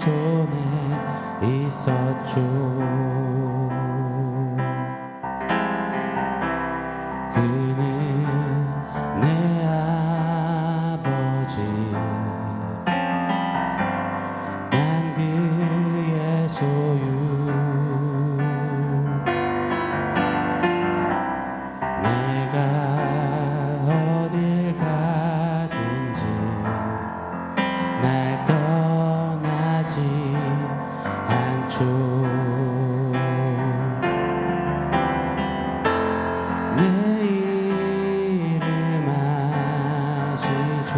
손에 있었죠. 그는 내 아버지, 난 그의 소유. 내가 어딜 가든지 날 떠나지 않죠. 내 이름 아시죠.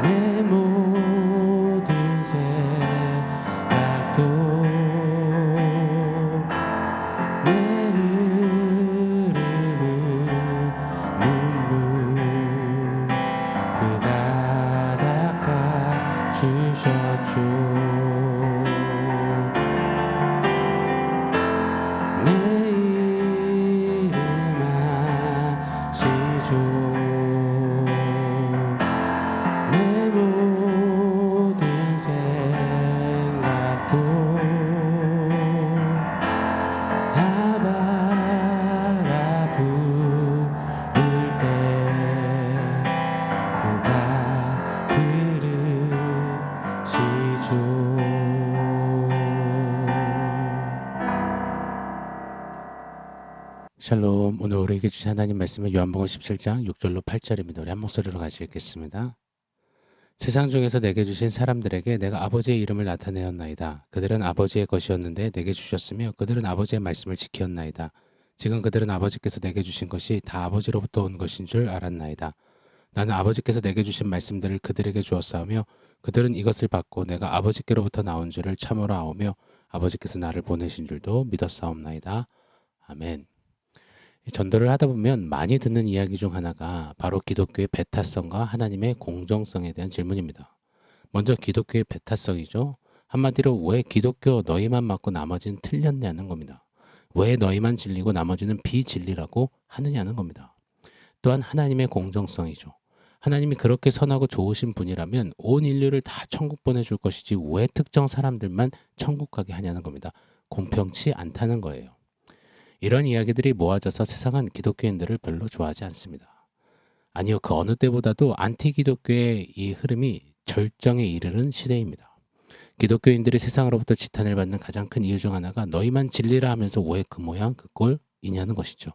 내 모든 생각도 내 흐르는 눈물 그가 닦아주셨죠. 내 이름 아시죠. 내 모든 생각도 아바가 부를 때 그가 들으시죠. 샬롬. 오늘 우리에게 주신 하나님 말씀은 요한복음 17장 6절로 8절입니다. 우리 한 목소리로 같이 읽겠습니다. 세상 중에서 내게 주신 사람들에게 내가 아버지의 이름을 나타내었나이다. 그들은 아버지의 것이었는데 내게 주셨으며 그들은 아버지의 말씀을 지켰나이다. 지금 그들은 아버지께서 내게 주신 것이 다 아버지로부터 온 것인 줄 알았나이다. 나는 아버지께서 내게 주신 말씀들을 그들에게 주었사오며 그들은 이것을 받고 내가 아버지께로부터 나온 줄을 참으로 아오며 아버지께서 나를 보내신 줄도 믿었사옵나이다. 아멘. 전도를 하다 보면 많이 듣는 이야기 중 하나가 바로 기독교의 배타성과 하나님의 공정성에 대한 질문입니다. 먼저 기독교의 배타성이죠. 한마디로 왜 기독교 너희만 맞고 나머지는 틀렸냐는 겁니다. 왜 너희만 진리고 나머지는 비진리라고 하느냐는 겁니다. 또한 하나님의 공정성이죠. 하나님이 그렇게 선하고 좋으신 분이라면 온 인류를 다 천국 보내줄 것이지 왜 특정 사람들만 천국 가게 하냐는 겁니다. 공평치 않다는 거예요. 이런 이야기들이 모아져서 세상은 기독교인들을 별로 좋아하지 않습니다. 아니요, 그 어느 때보다도 안티기독교의 이 흐름이 절정에 이르는 시대입니다. 기독교인들이 세상으로부터 지탄을 받는 가장 큰 이유 중 하나가 너희만 진리라 하면서 왜 그 모양 그 꼴이냐는 것이죠.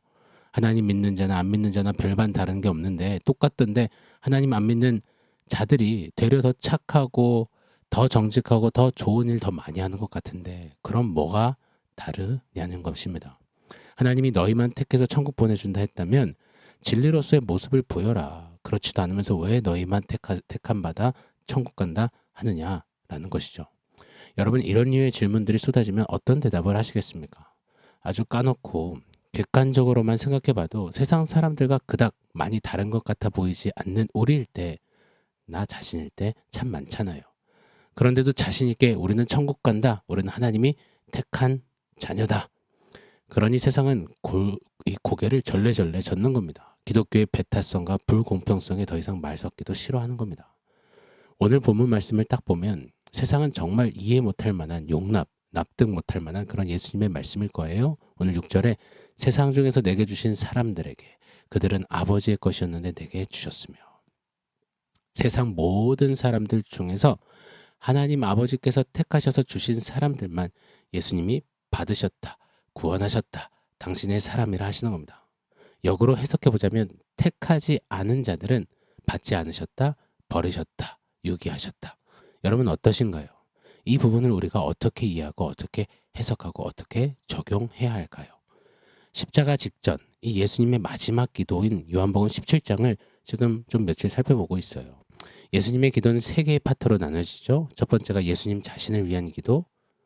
하나님 믿는 자나 안 믿는 자나 별반 다른 게 없는데 똑같던데 하나님 안 믿는 자들이 되려 더 착하고 더 정직하고 더 좋은 일 더 많이 하는 것 같은데 그럼 뭐가 다르냐는 것입니다. 하나님이 너희만 택해서 천국 보내준다 했다면 진리로서의 모습을 보여라. 그렇지도 않으면서 왜 너희만 택함 받아 천국 간다 하느냐라는 것이죠. 여러분, 이런 류의 질문들이 쏟아지면 어떤 대답을 하시겠습니까? 아주 까놓고 객관적으로만 생각해봐도 세상 사람들과 그닥 많이 다른 것 같아 보이지 않는 우리일 때, 나 자신일 때 참 많잖아요. 그런데도 자신 있게 우리는 천국 간다. 우리는 하나님이 택한 자녀다. 그러니 세상은 이 고개를 절레절레 젓는 겁니다. 기독교의 배타성과 불공평성에 더 이상 말 섞기도 싫어하는 겁니다. 오늘 본문 말씀을 딱 보면 세상은 정말 이해 못할 만한 납득 못할 만한 그런 예수님의 말씀일 거예요. 오늘 6절에 세상 중에서 내게 주신 사람들에게 그들은 아버지의 것이었는데 내게 주셨으며, 세상 모든 사람들 중에서 하나님 아버지께서 택하셔서 주신 사람들만 예수님이 받으셨다, 구원하셨다, 당신의 사람이라 하시는 겁니다. 역으로 해석해보자면 택하지 않은 자들은 받지 않으셨다, 버리셨다, 유기하셨다. 여러분 어떠신가요? 이 부분을 우리가 어떻게 이해하고 어떻게 해석하고 어떻게 적용해야 할까요? 십자가 직전 이 예수님의 마지막 기도인 요한복음 17장을 지금 좀 며칠 살펴보고 있어요. 예수님의 기도는 3개의 파트로 나눠지죠. 첫 번째가 예수님 자신을 위한 기도,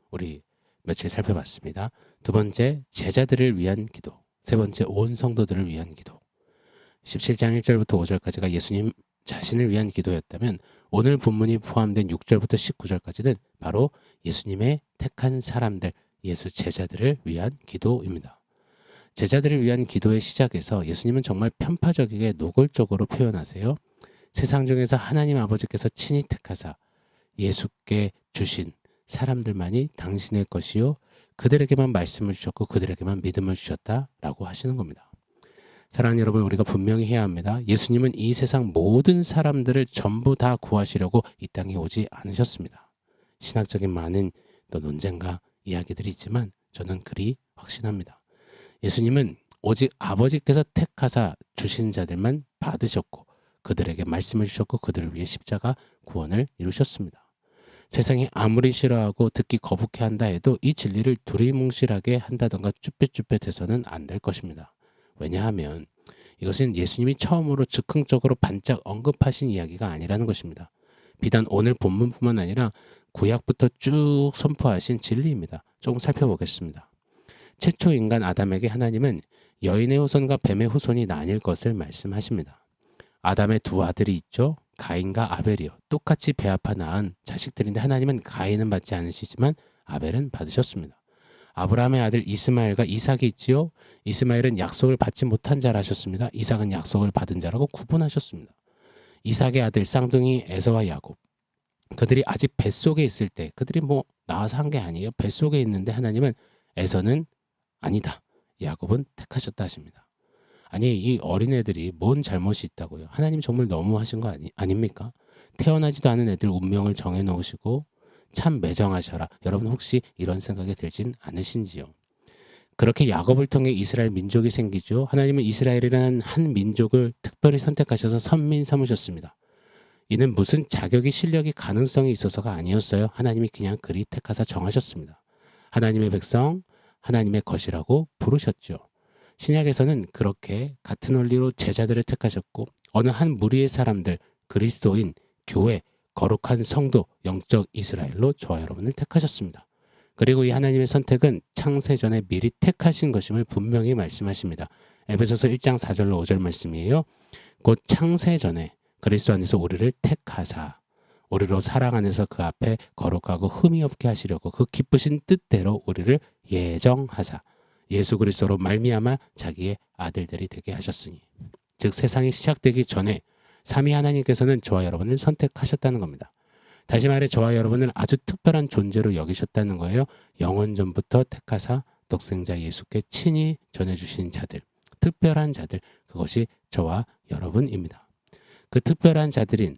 우리 며칠 살펴봤습니다. 두 번째, 제자들을 위한 기도. 세 번째, 온 성도들을 위한 기도. 17장 1절부터 5절까지가 예수님 자신을 위한 기도였다면 오늘 본문이 포함된 6절부터 19절까지는 바로 예수님의 택한 사람들, 예수 제자들을 위한 기도입니다. 제자들을 위한 기도의 시작에서 예수님은 정말 편파적이게 노골적으로 표현하세요. 세상 중에서 하나님 아버지께서 친히 택하사 예수께 주신 사람들만이 당신의 것이요 그들에게만 말씀을 주셨고 그들에게만 믿음을 주셨다라고 하시는 겁니다. 사랑하는 여러분, 우리가 분명히 해야 합니다. 예수님은 이 세상 모든 사람들을 전부 다 구하시려고 이 땅에 오지 않으셨습니다. 신학적인 많은 또 논쟁과 이야기들이 있지만 저는 그리 확신합니다. 예수님은 오직 아버지께서 택하사 주신 자들만 받으셨고 그들에게 말씀을 주셨고 그들을 위해 십자가 구원을 이루셨습니다. 세상이 아무리 싫어하고 듣기 거북해한다 해도 이 진리를 두리뭉실하게 한다던가 쭈뼛쭈뼛해서는 안 될 것입니다. 왜냐하면 이것은 예수님이 처음으로 즉흥적으로 반짝 언급하신 이야기가 아니라는 것입니다. 비단 오늘 본문뿐만 아니라 구약부터 쭉 선포하신 진리입니다. 조금 살펴보겠습니다. 최초 인간 아담에게 하나님은 여인의 후손과 뱀의 후손이 나뉠 것을 말씀하십니다. 아담의 두 아들이 있죠. 가인과 아벨이요. 똑같이 배 아파 낳은 자식들인데 하나님은 가인은 받지 않으시지만 아벨은 받으셨습니다. 아브라함의 아들 이스마엘과 이삭이 있지요. 이스마엘은 약속을 받지 못한 자라 하셨습니다. 이삭은 약속을 받은 자라고 구분하셨습니다. 이삭의 아들 쌍둥이 에서와 야곱. 그들이 아직 뱃속에 있을 때 그들이 나와서 한 게 아니에요. 뱃속에 있는데 하나님은 에서는 아니다. 야곱은 택하셨다 하십니다. 아니 이 어린애들이 뭔 잘못이 있다고요. 하나님 정말 너무하신 거 아닙니까? 태어나지도 않은 애들 운명을 정해놓으시고 참 매정하셔라. 여러분 혹시 이런 생각이 들진 않으신지요? 그렇게 야곱을 통해 이스라엘 민족이 생기죠. 하나님은 이스라엘이라는 한 민족을 특별히 선택하셔서 선민 삼으셨습니다. 이는 무슨 자격이 실력이 가능성이 있어서가 아니었어요. 하나님이 그냥 그리 택하사 정하셨습니다. 하나님의 백성, 하나님의 것이라고 부르셨죠. 신약에서는 그렇게 같은 원리로 제자들을 택하셨고 어느 한 무리의 사람들, 그리스도인, 교회, 거룩한 성도, 영적 이스라엘로 저와 여러분을 택하셨습니다. 그리고 이 하나님의 선택은 창세전에 미리 택하신 것임을 분명히 말씀하십니다. 에베소서 1장 4절로 5절 말씀이에요. 곧 창세전에 그리스도 안에서 우리를 택하사 우리로 사랑 안에서 그 앞에 거룩하고 흠이 없게 하시려고 그 기쁘신 뜻대로 우리를 예정하사 예수 그리스도로 말미암아 자기의 아들들이 되게 하셨으니 즉 세상이 시작되기 전에 삼위 하나님께서는 저와 여러분을 선택하셨다는 겁니다. 다시 말해 저와 여러분을 아주 특별한 존재로 여기셨다는 거예요. 영원 전부터 택하사 독생자 예수께 친히 전해주신 자들, 특별한 자들, 그것이 저와 여러분입니다. 그 특별한 자들인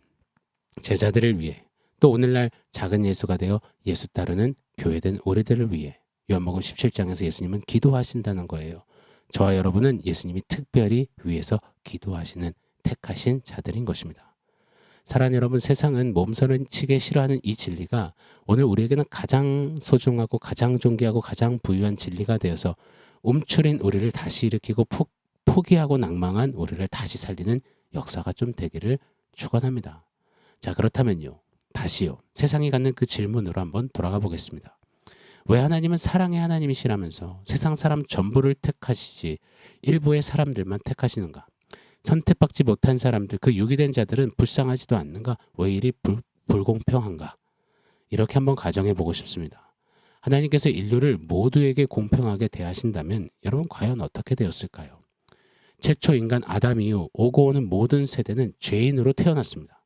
제자들을 위해 또 오늘날 작은 예수가 되어 예수 따르는 교회된 우리들을 위해 요한복음 17장에서 예수님은 기도하신다는 거예요. 저와 여러분은 예수님이 특별히 위해서 기도하시는 택하신 자들인 것입니다. 사랑하는 여러분, 세상은 몸서는 치게 싫어하는 이 진리가 오늘 우리에게는 가장 소중하고 가장 존귀하고 가장 부유한 진리가 되어서 움츠린 우리를 다시 일으키고 포기하고 낭망한 우리를 다시 살리는 역사가 좀 되기를 축원합니다. 자, 그렇다면요. 다시요. 세상이 갖는 그 질문으로 한번 돌아가 보겠습니다. 왜 하나님은 사랑의 하나님이시라면서 세상 사람 전부를 택하시지 일부의 사람들만 택하시는가? 선택받지 못한 사람들, 그 유기된 자들은 불쌍하지도 않는가? 왜 이리 불공평한가? 이렇게 한번 가정해 보고 싶습니다. 하나님께서 인류를 모두에게 공평하게 대하신다면 여러분 과연 어떻게 되었을까요? 최초 인간 아담 이후 오고 오는 모든 세대는 죄인으로 태어났습니다.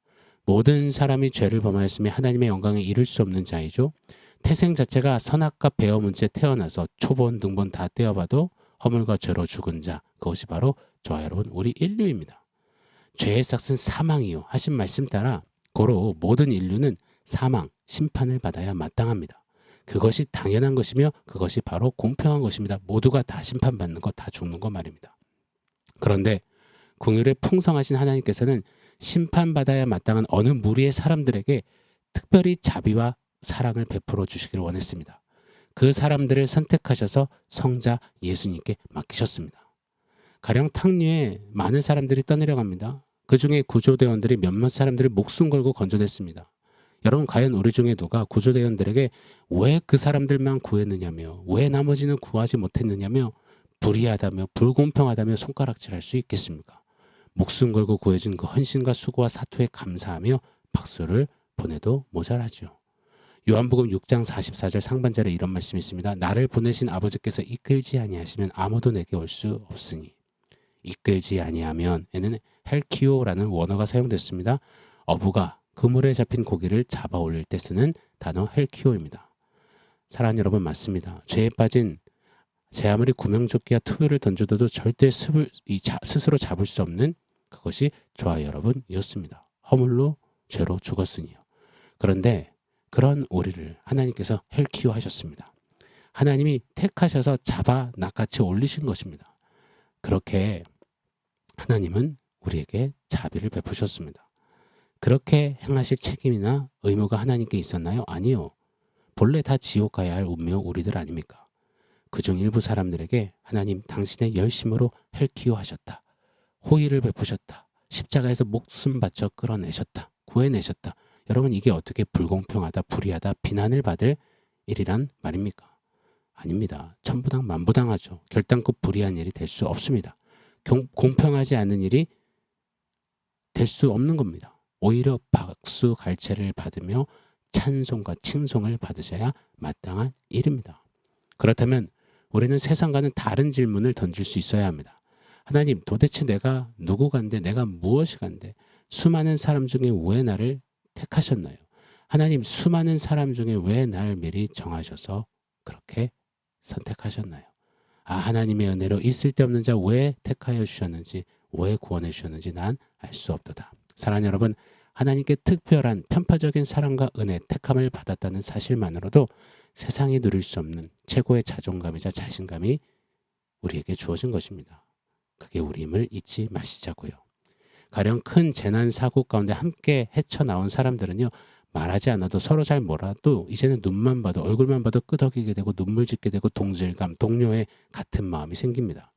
모든 사람이 죄를 범하였으며 하나님의 영광에 이를 수 없는 자이죠. 태생 자체가 선악과 배어 문제 태어나서 초본 등본 다 떼어봐도 허물과 죄로 죽은 자, 그것이 바로 저와 여러분 우리 인류입니다. 죄의 삭은 사망이요 하신 말씀 따라 고로 모든 인류는 사망, 심판을 받아야 마땅합니다. 그것이 당연한 것이며 그것이 바로 공평한 것입니다. 모두가 다 심판받는 것, 다 죽는 것 말입니다. 그런데 긍휼에 풍성하신 하나님께서는 심판받아야 마땅한 어느 무리의 사람들에게 특별히 자비와 사랑을 베풀어 주시기를 원했습니다. 그 사람들을 선택하셔서 성자 예수님께 맡기셨습니다. 가령 탕류에 많은 사람들이 떠내려갑니다. 그 중에 구조대원들이 몇몇 사람들을 목숨 걸고 건져냈습니다. 여러분 과연 우리 중에 누가 구조대원들에게 왜 그 사람들만 구했느냐며 왜 나머지는 구하지 못했느냐며 불의하다며 불공평하다며 손가락질할 수 있겠습니까? 목숨 걸고 구해준 그 헌신과 수고와 사토에 감사하며 박수를 보내도 모자라죠. 요한복음 6장 44절 상반절에 이런 말씀이 있습니다. 나를 보내신 아버지께서 이끌지 아니하시면 아무도 내게 올 수 없으니. 이끌지 아니하면 에는 헬키오라는 원어가 사용됐습니다. 어부가 그물에 잡힌 고기를 잡아 올릴 때 쓰는 단어 헬키오입니다. 사랑하는 여러분, 맞습니다. 죄에 빠진 제 아무리 구명조끼와 투표를 던져도 절대 스스로 잡을 수 없는 그것이 저와 여러분이었습니다. 허물로 죄로 죽었으니요. 그런데 그런 우리를 하나님께서 헬키오 하셨습니다. 하나님이 택하셔서 잡아 낚아채 올리신 것입니다. 그렇게 하나님은 우리에게 자비를 베푸셨습니다. 그렇게 행하실 책임이나 의무가 하나님께 있었나요? 아니요. 본래 다 지옥 가야 할 운명 우리들 아닙니까? 그중 일부 사람들에게 하나님 당신의 열심으로 헬키오 하셨다. 호의를 베푸셨다. 십자가에서 목숨 바쳐 끌어내셨다. 구해내셨다. 여러분, 이게 어떻게 불공평하다, 불의하다, 비난을 받을 일이란 말입니까? 아닙니다. 천부당 만부당하죠. 결단코 불의한 일이 될 수 없습니다. 공평하지 않은 일이 될 수 없는 겁니다. 오히려 박수 갈채를 받으며 찬송과 칭송을 받으셔야 마땅한 일입니다. 그렇다면 우리는 세상과는 다른 질문을 던질 수 있어야 합니다. 하나님, 도대체 내가 누구 간데, 내가 무엇이 간데, 수많은 사람 중에 왜 나를 택하셨나요? 하나님, 수많은 사람 중에 왜 나를 미리 정하셔서 그렇게 선택하셨나요? 하나님의 은혜로 있을 데 없는 자 왜 택하여 주셨는지, 왜 구원해 주셨는지 난 알 수 없도다. 사랑하는 여러분, 하나님께 특별한 편파적인 사랑과 은혜, 택함을 받았다는 사실만으로도 세상이 누릴 수 없는 최고의 자존감이자 자신감이 우리에게 주어진 것입니다. 그게 우리임을 잊지 마시자고요. 가령 큰 재난 사고 가운데 함께 헤쳐나온 사람들은요, 말하지 않아도 서로 잘 몰라도 이제는 눈만 봐도, 얼굴만 봐도 끄덕이게 되고 눈물 짓게 되고 동질감, 동료의 같은 마음이 생깁니다.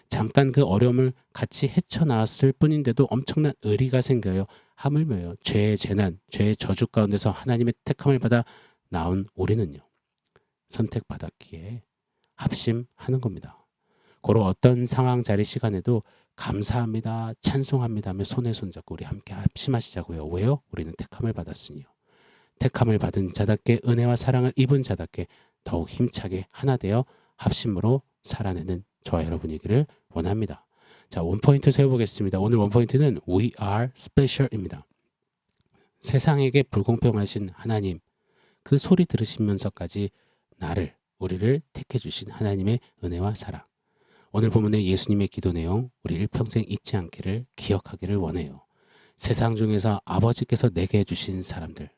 잠깐 그 어려움을 같이 헤쳐나왔을 뿐인데도 엄청난 의리가 생겨요. 하물며요, 죄의 재난, 죄의 저주 가운데서 하나님의 택함을 받아 나온 우리는요, 선택받았기에 합심하는 겁니다. 고로 어떤 상황, 자리, 시간에도 감사합니다, 찬송합니다 하며 손에 손잡고 우리 함께 합심하시자고요. 왜요? 우리는 택함을 받았으니요. 택함을 받은 자답게, 은혜와 사랑을 입은 자답게 더욱 힘차게 하나 되어 합심으로 살아내는 저와 여러분이기를 원합니다. 자, 원포인트 세워보겠습니다. 오늘 원포인트는 We are special입니다. 세상에게 불공평하신 하나님, 그 소리 들으시면서까지 우리를 택해 주신 하나님의 은혜와 사랑. 오늘 본문의 예수님의 기도 내용, 우리 일평생 잊지 않기를, 기억하기를 원해요. 세상 중에서 아버지께서 내게 해주신 사람들,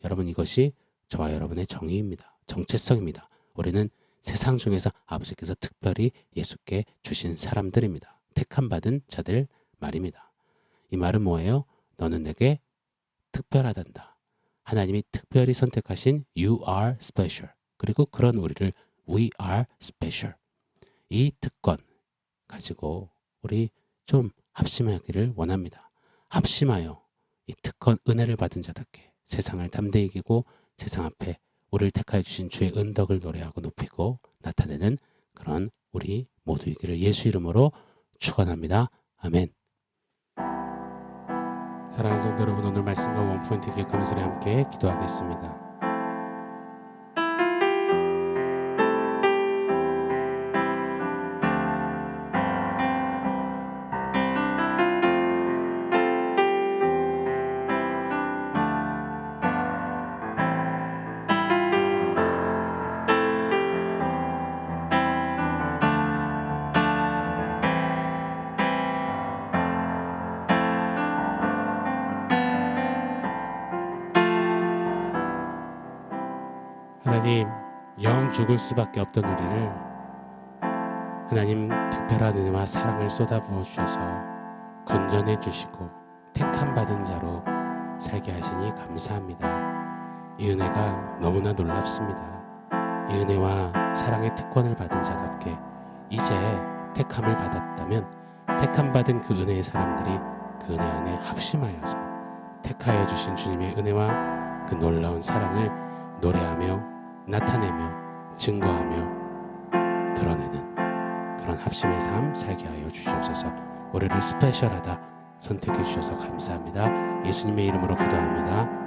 여러분, 이것이 저와 여러분의 정의입니다. 정체성입니다. 우리는 세상 중에서 아버지께서 특별히 예수께 주신 사람들입니다. 택함 받은 자들 말입니다. 이 말은 뭐예요? 너는 내게 특별하단다. 하나님이 특별히 선택하신 You are special. 그리고 그런 우리를 We are special. 이 특권 가지고 우리 좀 합심하기를 원합니다. 합심하여 이 특권, 은혜를 받은 자답게 세상을 담대히 이기고 세상 앞에 우리를 택하여 주신 주의 은덕을 노래하고 높이고 나타내는 그런 우리 모두이기를 예수 이름으로 축원합니다. 아멘. 사랑하는 성도 여러분, 오늘 말씀과 원포인트 기억하면서 함께 기도하겠습니다. 하나님, 영 죽을 수밖에 없던 우리를 하나님 특별한 은혜와 사랑을 쏟아부어 주셔서 건져내 주시고 택함 받은 자로 살게 하시니 감사합니다. 이 은혜가 너무나 놀랍습니다. 이 은혜와 사랑의 특권을 받은 자답게 이제 택함을 받았다면 택함 받은 그 은혜의 사람들이 그 은혜 안에 합심하여서 택하여 주신 주님의 은혜와 그 놀라운 사랑을 노래하며 나타내며 증거하며 드러내는 그런 합심의 삶 살게 하여 주시옵소서. 우리를 스페셜하다 선택해 주셔서 감사합니다. 예수님의 이름으로 기도합니다.